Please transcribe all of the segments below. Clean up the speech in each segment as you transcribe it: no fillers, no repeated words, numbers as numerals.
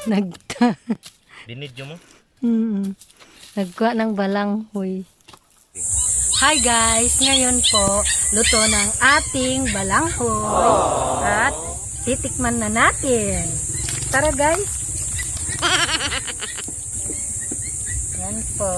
Nagta. Binidyo mo? Nagkuha ng balanghoy. Hi guys! Ngayon po, luto ng ating balanghoy. At titikman na natin. Tara guys! Yan po.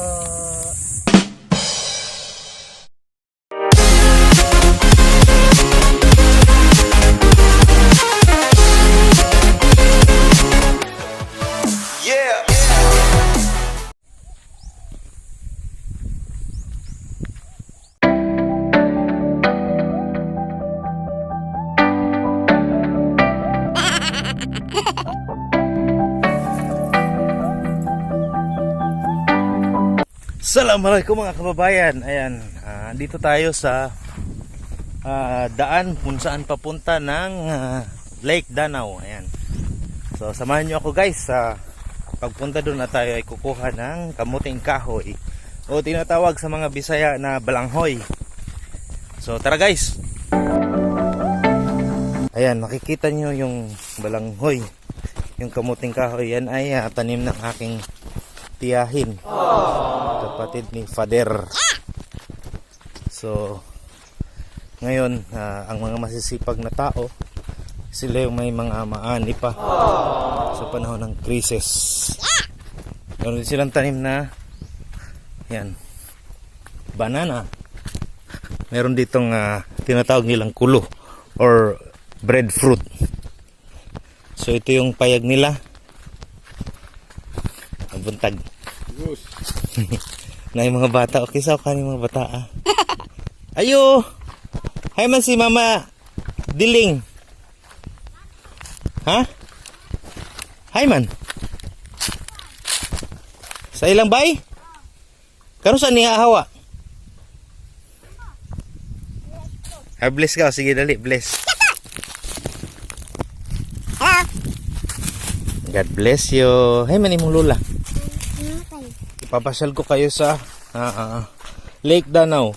Assalamualaikum mga kababayan. Ayan, dito tayo sa daan kung saan papunta ng Lake Danau. Ayan. So samahan nyo ako guys. Pagpunta doon na tayo ay kukuha ng kamuting kahoy o tinatawag sa mga Bisaya na balanghoy. So tara guys. Ayan, makikita nyo yung balanghoy. Yung kamuting kahoy yan ay tanim ng aking tiyahin, kapatid ni Father. So ngayon ang mga masisipag na tao, sila yung may mga maani pa sa panahon ng krisis. Meron silang tanim na yan, banana. Meron ditong tinatawag nilang kulo or breadfruit. So ito yung payag nila. Buntag na yung mga bata. Okay, sa kanin mga bata ayo, hay man si Mama Diling, ha? Hay man sa ilang bay karon sa niya hawa. Bless ka, sige dali, bless. God bless you. Hay man imong lula. Papasyal ko kayo sa Lake Danau.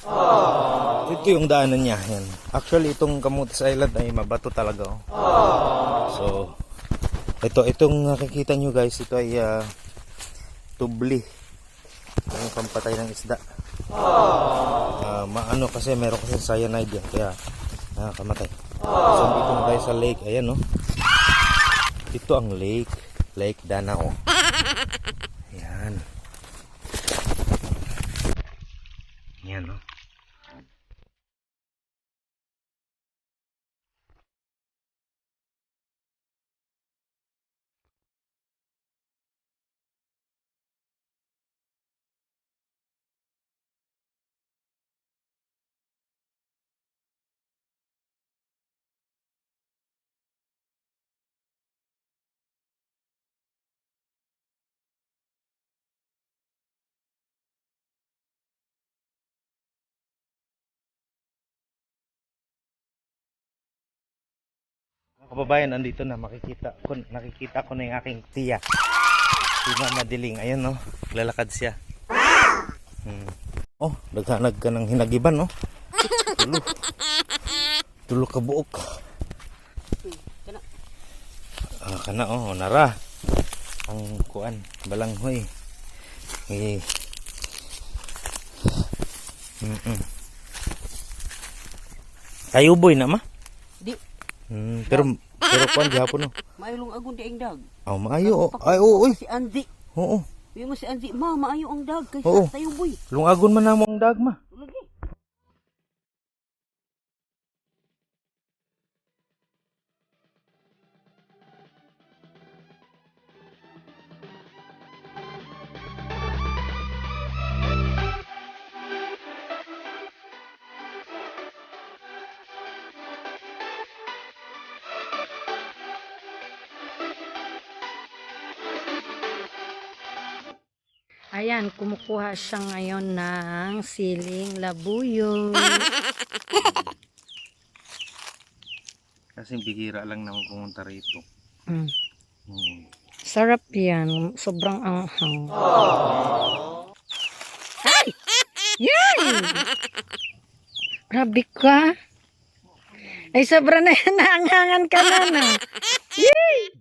Ito yung daanan niya. Yan. Actually, itong Camotes Island ay mabato talaga. So, itong nakikita nyo guys, ito ay tubli. Yung pampatay ng isda. Maano kasi, meron kasi cyanide yan. Kaya, nakakamatay. So, dito na tayo sa lake. Ayan, no? Ito ang Lake Danau. Ayan. Yan, no? Kababayan, andito na, nakikita ko na yung aking tiya, si Mama Diling. Ayan, no, lalakad siya. Oh, naghanag ka ng hinagiban, no? Tulo ka buok. Kana, oh, nara ang kuan, balanghoy. Kayo boy na ma? Di. Pero kuan gihapon no. Maayong agon di ang dag. Oh, maayo. Ay, oo, oy. Si Andy. Oo. Yung mo si Andy, maayo ang dag kay Oo. tayo boy. Lungagon man namo ang dagma. Lagi. Ayan, kumukuha siya ngayon ng siling labuyo. Kasi bihira lang naman pumunta rito. Sarap yan. Sobrang anghang. Ay! Yay! Grabe ka. Ay, sobra na yan. Naanghangan ka na na. Yay!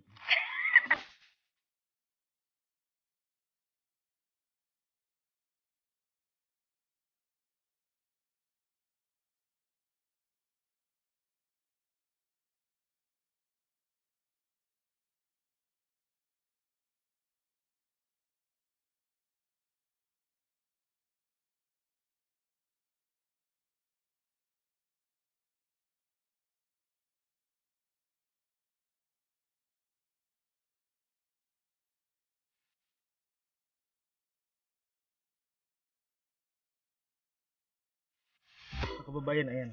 kababayan, ayan.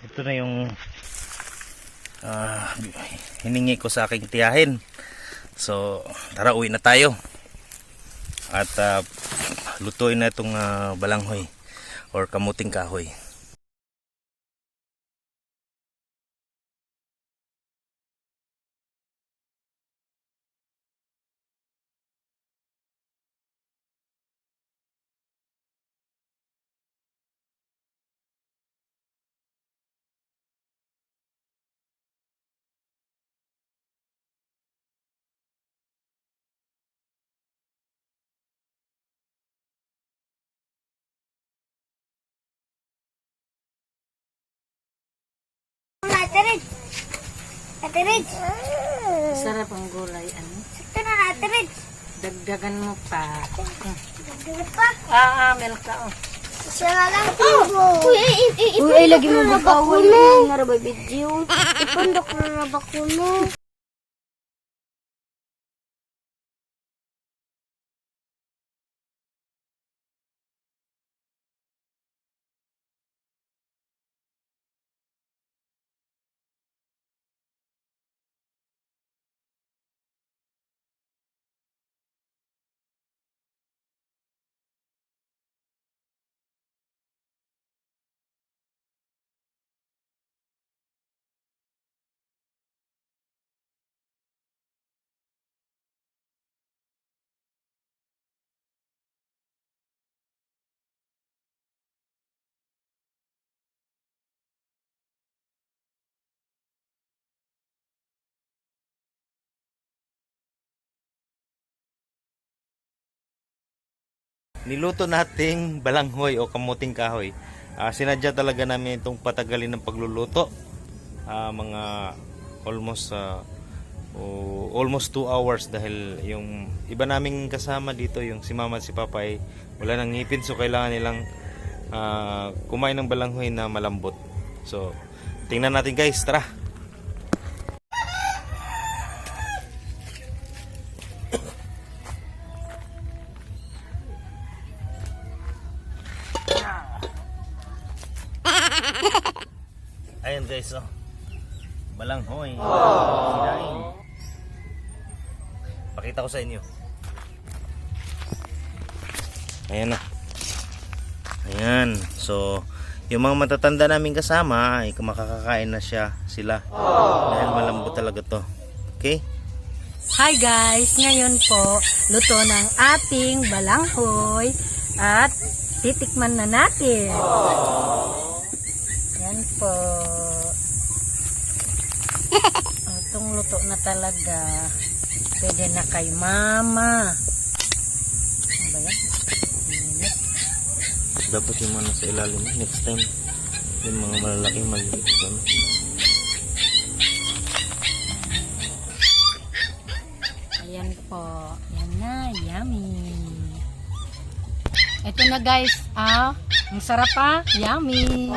Ito na yung hiningi ko sa aking tiyahin. So, tara, uwi na tayo. At lutuin na itong balanghoy or kamuting kahoy. Ate Rich, Sarap ang gulay. Ano? sakto na na Ate Rich. Dagdagan mo pa. Dagdag pa. Milk ka. Oh. Siya nga lang po. Uy, lagi mo ba bakuno? Nga ba video? Ipandok na bakuno. Niluto nating balanghoy o kamuting kahoy. Sinadya talaga namin itong patagalin ng pagluluto. Mga almost 2 hours dahil yung iba naming kasama dito, yung si mama at si papa ay wala nang ngipin, so kailangan nilang kumain ng balanghoy na malambot. So tingnan natin guys, tara. Ayan guys, oh. Balanghoy. Sinain. Pakita ko sa inyo. Ayan na. Ayan. So, yung mga matatanda namin kasama ay makakakain na sila. Dahil malambot talaga to. Okay? Hi guys! Ngayon po, luto ng ating balanghoy at titikman na natin. Yan po. Itong luto na talaga. Pwede na kay mama. Ano ba yan? Dapat yung mga nasa ilalim. Next time, yung mga malalaking maliit. Ayan po. Yan na. Yummy. Ito na guys. Ang sarap Yummy.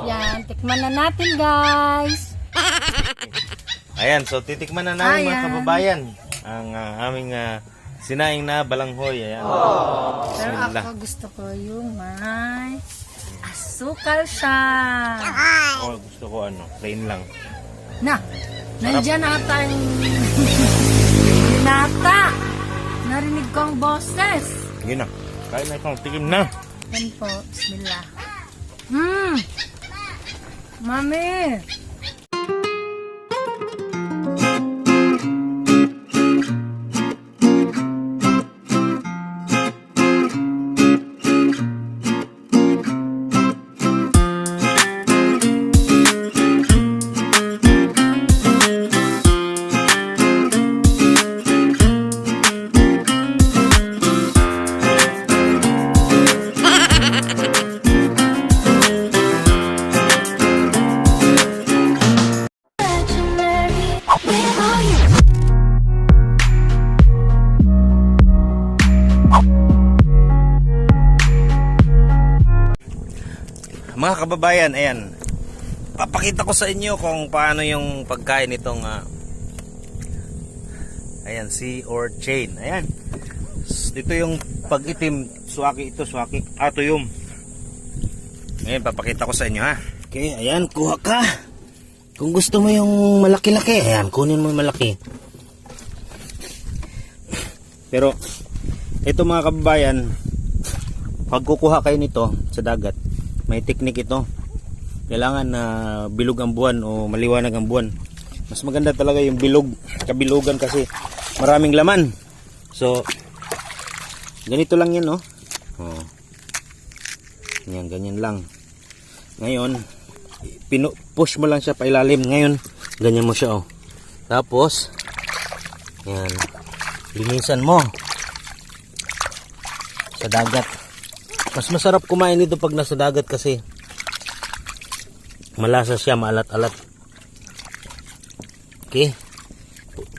Yan. Tikman na natin guys. Ayan, so titikman na namin mga Ayan. kababayan ang aming sinaing na balanghoy. Ayan. Pero Bismillah. ako gusto ko yung may asukal siya. Oh, gusto ko plain lang. Na, nandyan ata yung binata. Narinig ko ang boses. Sige na. Kain na ito. Tikim na. Yan po, bismillah. Mami. Mga kababayan, ayan. Papakita ko sa inyo kung paano yung pagkain nitong ayan, sea or chain. Ayan. Dito yung pag-itim, suwaki ito, suwaki. Tuyom. Ngayon, papakita ko sa inyo ha. Okay, ayan, kuha ka. Kung gusto mo yung malaki-laki, ayan, kunin mo yung malaki. Pero, ito mga kababayan, pag kukuha kayo nito sa dagat, may teknik ito. Kailangan na bilog ang buwan o maliwanag ang buwan. Mas maganda talaga yung bilog, kabilugan kasi maraming laman. So, ganito lang yan, no? Oh. Yan, ganyan lang. Ngayon, push mo lang siya pa ilalim. Ngayon, ganyan mo siya, oh. Tapos, yan, linisan mo sa dagat. Mas masarap kumain dito pag nasa dagat kasi malasa siya, maalat-alat. Okay.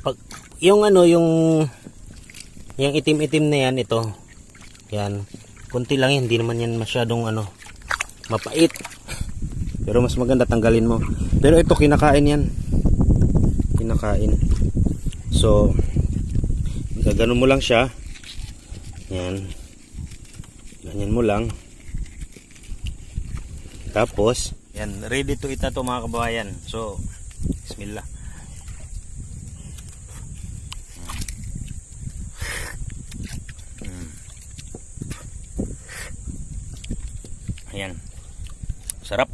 Pag yung ano, yung itim-itim na yan, ito. Yan. Kunti lang yan, hindi naman yan masyadong ano, mapait. Pero mas maganda tanggalin mo. Pero ito kinakain yan. Kinakain. So, gaganon mo lang siya. Yan. Ganyan mo lang. Tapos, yan, ready to eat na to mga kababayan. So, bismillah. Ayan. Sarap.